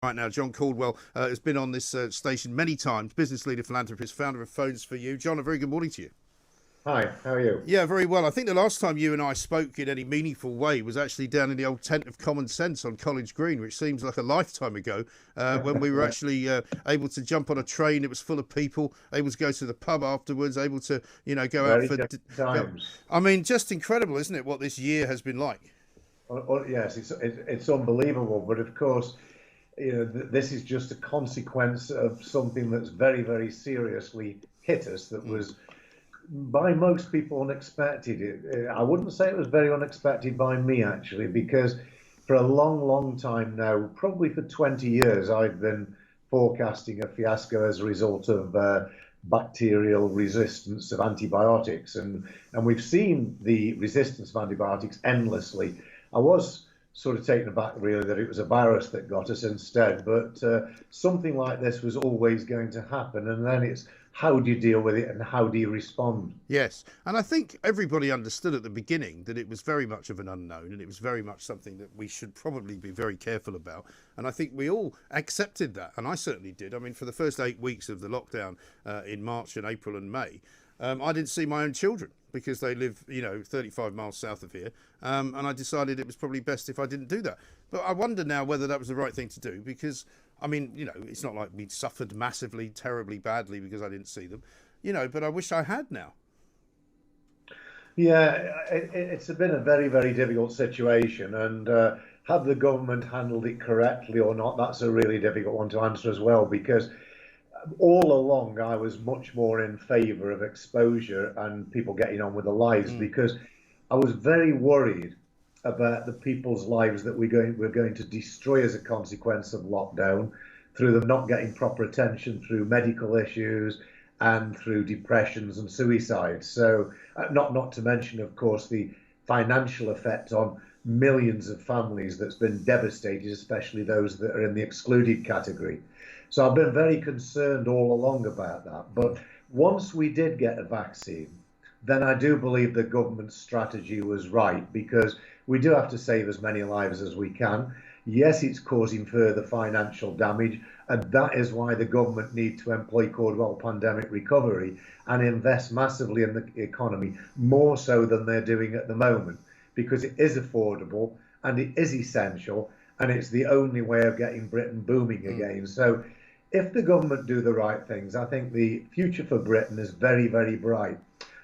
Right now, John Caudwell has been on this station many times, business leader, philanthropist, founder of Phones for You. John, a very good morning to you. Hi, how are you? Yeah, very well. I think the last time you and I spoke in any meaningful way was actually down in the old tent of Common Sense on College Green, which seems like a lifetime ago, when we were actually able to jump on a train. It was full of people, able to go to the pub afterwards, able to, go out Very for. different times. I mean, just incredible, isn't it, what this year has been like? Yes, it's unbelievable, but of course, this is just a consequence of something that's very, very seriously hit us. That Mm. was by most people unexpected. I wouldn't say it was very unexpected by me actually, because for a long, long time now, probably for 20 years, I've been forecasting a fiasco as a result of bacterial resistance of antibiotics, and we've seen the resistance of antibiotics endlessly. I was sort of taken aback really that it was a virus that got us instead, but something like this was always going to happen, and then it's how do you deal with it and how do you respond? Yes, and I think everybody understood at the beginning that it was very much of an unknown and it was very much something that we should probably be very careful about. And I think we all accepted that, and I certainly did. I mean, for the first 8 weeks of the lockdown in March and April and May, I didn't see my own children because they live, 35 miles south of here. And I decided it was probably best if I didn't do that. But I wonder now whether that was the right thing to do because, I mean, it's not like we'd suffered massively, terribly badly because I didn't see them, but I wish I had now. Yeah, it's been a very, very difficult situation, and have the government handled it correctly or not? That's a really difficult one to answer as well, because all along I was much more in favour of exposure and people getting on with their lives, Mm, because I was very worried about the people's lives that we're going to destroy as a consequence of lockdown, through them not getting proper attention, through medical issues, and through depressions and suicides. So, not to mention, of course, the financial effect on millions of families that's been devastated, especially those that are in the excluded category. So I've been very concerned all along about that. But mm. once we did get a vaccine, then I do believe the government's strategy was right, because we do have to save as many lives as we can. Yes, it's causing further financial damage, and that is why the government need to employ Caudwell pandemic recovery and invest massively in the economy, more so than they're doing at the moment, because it is affordable and it is essential, and it's the only way of getting Britain booming Mm. again. So if the government do the right things, I think the future for Britain is very, very bright.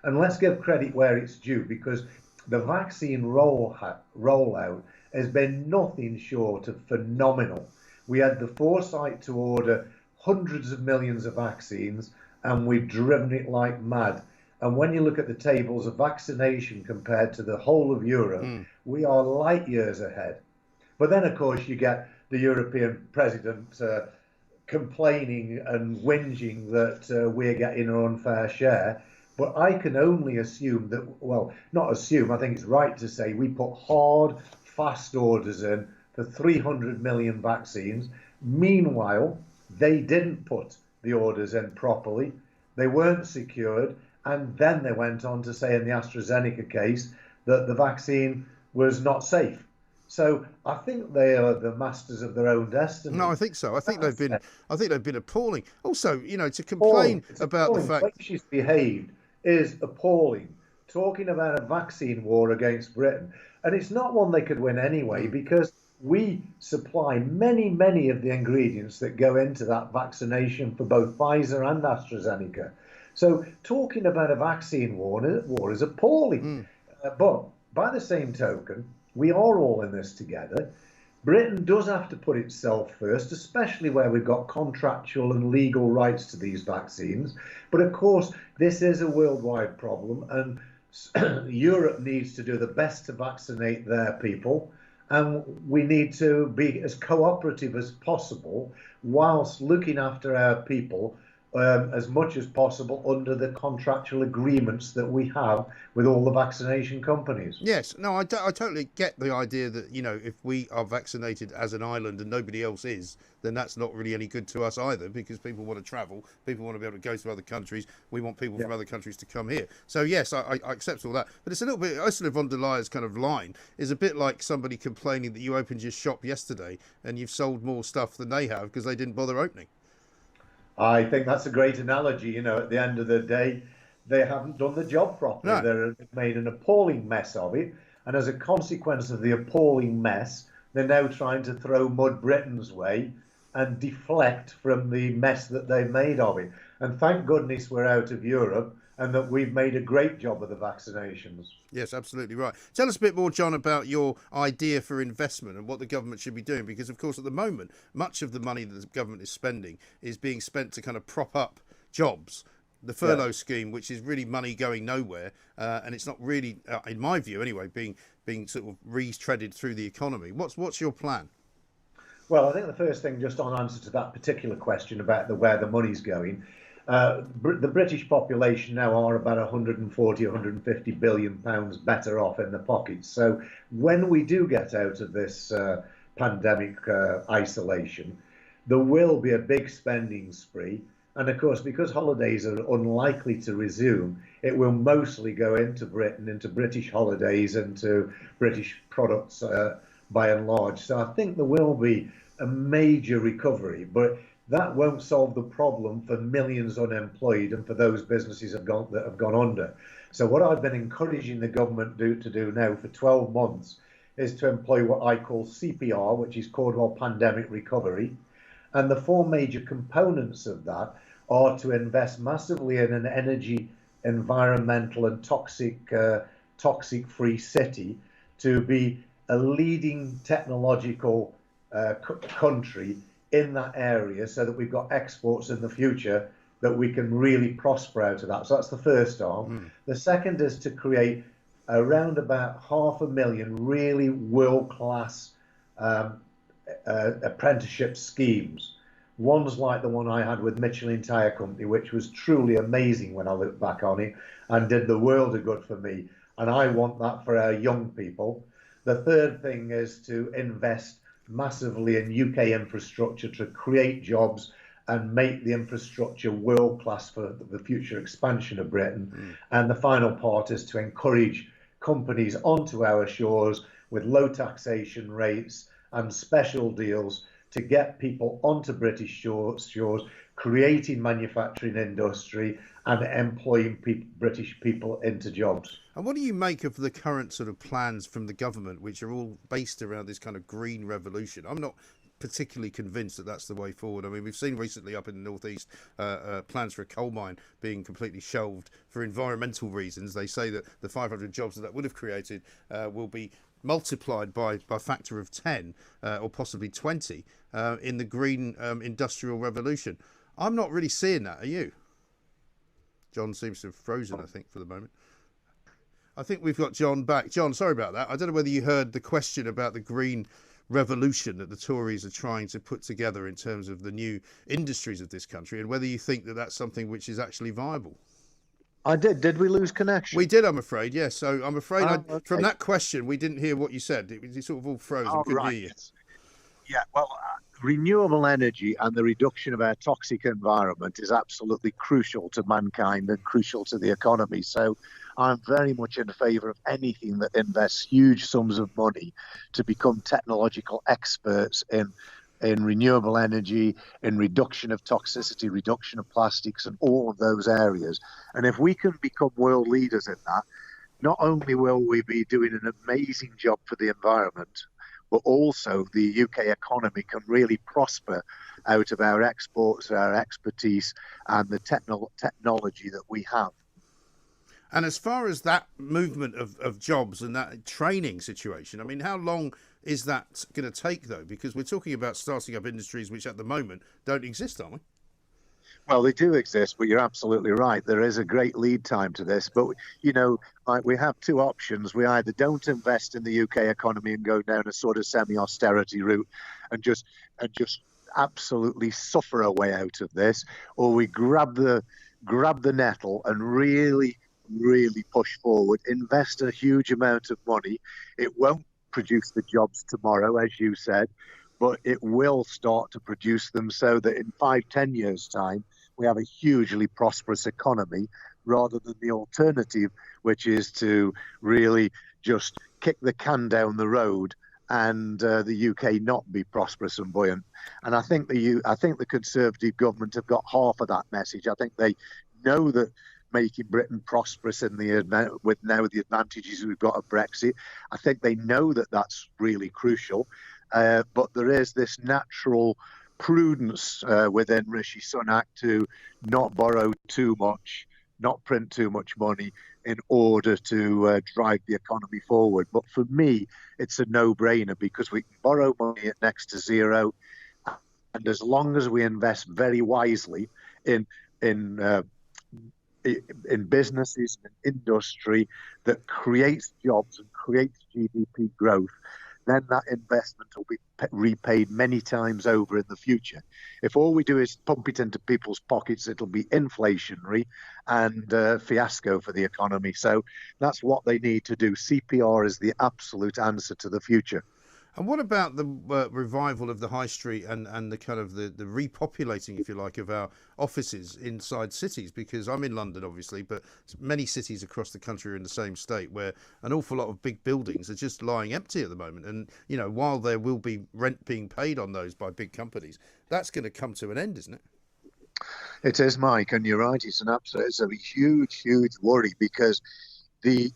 And let's give credit where it's due, because the vaccine rollout has been nothing short of phenomenal. We had the foresight to order hundreds of millions of vaccines, and we've driven it like mad. And when you look at the tables of vaccination compared to the whole of Europe, Mm. we are light years ahead. But then, of course, you get the European president complaining and whinging that we're getting an unfair share. But I can only assume that, well, not assume, I think it's right to say we put hard, fast orders in for 300 million vaccines. Meanwhile, they didn't put the orders in properly, they weren't secured, and then they went on to say in the AstraZeneca case that the vaccine was not safe. So I think they are the masters of their own No, I destiny. think so. I think they've That's been. I think they've been appalling. Also, to appalling. complain It's about the appalling. The fact. way she's behaved is appalling. Talking about a vaccine war against Britain, and it's not one they could win anyway, Mm. because we supply many, many of the ingredients that go into that vaccination for both Pfizer and AstraZeneca. So talking about a vaccine war is appalling. Mm. But by the same token, we are all in this together. Britain does have to put itself first, especially where we've got contractual and legal rights to these vaccines. But of course, this is a worldwide problem, and Europe needs to do the best to vaccinate their people. And we need to be as cooperative as possible whilst looking after our people as much as possible under the contractual agreements that we have with all the vaccination companies. Yes, no, I totally get the idea that, if we are vaccinated as an island and nobody else is, then that's not really any good to us either, because people want to travel, people want to be able to go to other countries, we want people Yeah. from other countries to come here. So, yes, I accept all that. But it's a little bit, Ursula von der Leyen's kind of line is a bit like somebody complaining that you opened your shop yesterday and you've sold more stuff than they have because they didn't bother opening. I think that's a great analogy. At the end of the day, they haven't done the job properly. No. They've made an appalling mess of it. And as a consequence of the appalling mess, they're now trying to throw mud Britain's way and deflect from the mess that they've made of it. And thank goodness we're out of Europe and that we've made a great job of the vaccinations. Yes, absolutely right. Tell us a bit more, John, about your idea for investment and what the government should be doing, because, of course, at the moment, much of the money that the government is spending is being spent to kind of prop up jobs. The furlough scheme, which is really money going nowhere, and it's not really, in my view anyway, being sort of retreaded through the economy. What's your plan? Well, I think the first thing, just on answer to that particular question about where the money's going, the British population now are about 140, 150 billion pounds better off in the pockets. So when we do get out of this pandemic isolation, there will be a big spending spree. And of course, because holidays are unlikely to resume, it will mostly go into Britain, into British holidays, into British products by and large. So I think there will be a major recovery, but that won't solve the problem for millions unemployed and for those businesses that have gone under. So what I've been encouraging the government to do now for 12 months is to employ what I call CPR, which is Caudwell Pandemic Recovery. And the four major components of that are to invest massively in an energy, environmental and toxic-free city, to be a leading technological country in that area, so that we've got exports in the future that we can really prosper out of that. So that's the first arm. The second is to create around about 500,000 really world-class apprenticeship schemes. One's like the one I had with Michelin Tire Company, which was truly amazing when I look back on it and did the world of good for me. And I want that for our young people. The third thing is to invest massively in UK infrastructure to create jobs and make the infrastructure world class for the future expansion of Britain. And the final part is to encourage companies onto our shores with low taxation rates and special deals to get people onto British shores, creating manufacturing industry and employing British people into jobs. And what do you make of the current sort of plans from the government, which are all based around this kind of green revolution? I'm not particularly convinced that that's the way forward. I mean, we've seen recently up in the northeast plans for a coal mine being completely shelved for environmental reasons. They say that the 500 jobs that would have created will be multiplied by a factor of 10 or possibly 20 in the green industrial revolution. I'm not really seeing that. Are you? John seems to have frozen, I think, for the moment. I think we've got John back. John, sorry about that. I don't know whether you heard the question about the green revolution that the Tories are trying to put together in terms of the new industries of this country, and whether you think that that's something which is actually viable. I did. Did we lose connection? We did, I'm afraid, yes. So I'm afraid okay. From that question, we didn't hear what you said. It sort of all froze. We couldn't hear you. Yeah, well, renewable energy and the reduction of our toxic environment is absolutely crucial to mankind and crucial to the economy. So I'm very much in favour of anything that invests huge sums of money to become technological experts in renewable energy, in reduction of toxicity, reduction of plastics, and all of those areas. And if we can become world leaders in that, not only will we be doing an amazing job for the environment, but also the UK economy can really prosper out of our exports, our expertise, and the technology that we have. And as far as that movement of jobs and that training situation, I mean, how long is that going to take, though? Because we're talking about starting up industries which at the moment don't exist, aren't we? Well, they do exist, but you're absolutely right. There is a great lead time to this. But, like we have two options. We either don't invest in the UK economy and go down a sort of semi-austerity route and just absolutely suffer our way out of this, or we grab the nettle and really, really push forward, invest a huge amount of money. It won't produce the jobs tomorrow, as you said, but it will start to produce them so that in 5, 10 years' time, we have a hugely prosperous economy rather than the alternative, which is to really just kick the can down the road and the UK not be prosperous and buoyant. And I think the Conservative government have got half of that message. I think they know that making Britain prosperous with now the advantages we've got of Brexit, I think they know that that's really crucial. But there is this natural prudence within Rishi Sunak to not borrow too much, not print too much money in order to drive the economy forward. But for me, it's a no-brainer because we can borrow money at next to zero, and as long as we invest very wisely in businesses and industry that creates jobs and creates GDP growth, then that investment will be repaid many times over in the future. If all we do is pump it into people's pockets, it'll be inflationary and fiasco for the economy. So that's what they need to do. CPR is the absolute answer to the future. And what about the revival of the high street and the kind of the repopulating, if you like, of our offices inside cities? Because I'm in London, obviously, but many cities across the country are in the same state where an awful lot of big buildings are just lying empty at the moment. And, you know, while there will be rent being paid on those by big companies, that's going to come to an end, isn't it? It is, Mike, and you're right. It's a huge, huge worry because the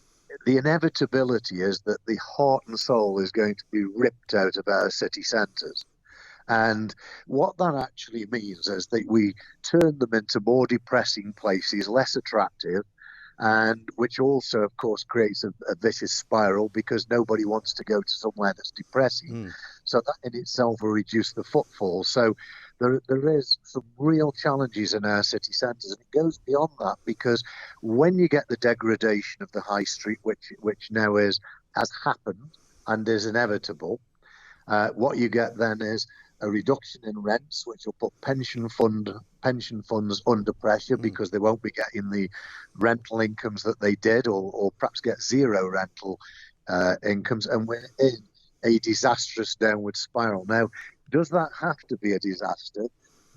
inevitability is that the heart and soul is going to be ripped out of our city centres. And what that actually means is that we turn them into more depressing places, less attractive, and which also, of course, creates a vicious spiral because nobody wants to go to somewhere that's depressing. So that in itself will reduce the footfall. So there is some real challenges in our city centres, and it goes beyond that because when you get the degradation of the high street, which now has happened and is inevitable, what you get then is a reduction in rents, which will put pension funds under pressure because they won't be getting the rental incomes that they did, or perhaps get zero rental incomes, and we're in a disastrous downward spiral. Now, does that have to be a disaster?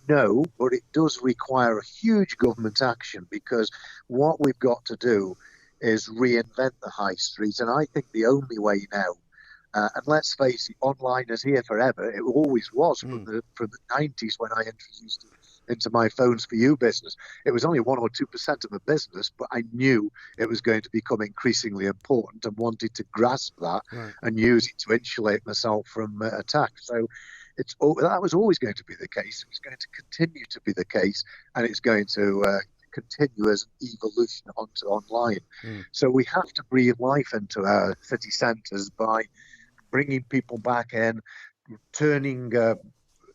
No, but it does require a huge government action because what we've got to do is reinvent the high street. And I think the only way now, and let's face it, online is here forever. It always was from the 90s when I introduced it into my Phones for You business. It was only 1 or 2% of a business, but I knew it was going to become increasingly important and wanted to grasp that and use it to insulate myself from attack. So that was always going to be the case. It was going to continue to be the case, and it's going to continue as an evolution onto online. So we have to breathe life into our city centres by bringing people back in, turning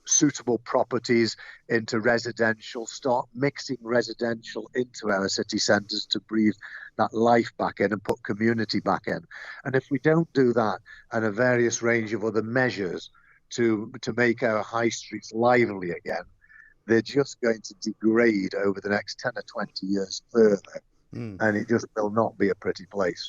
suitable properties into residential, start mixing residential into our city centres to breathe that life back in and put community back in. And if we don't do that, and a various range of other measures to make our high streets lively again, they're just going to degrade over the next 10 or 20 years further. And it just will not be a pretty place.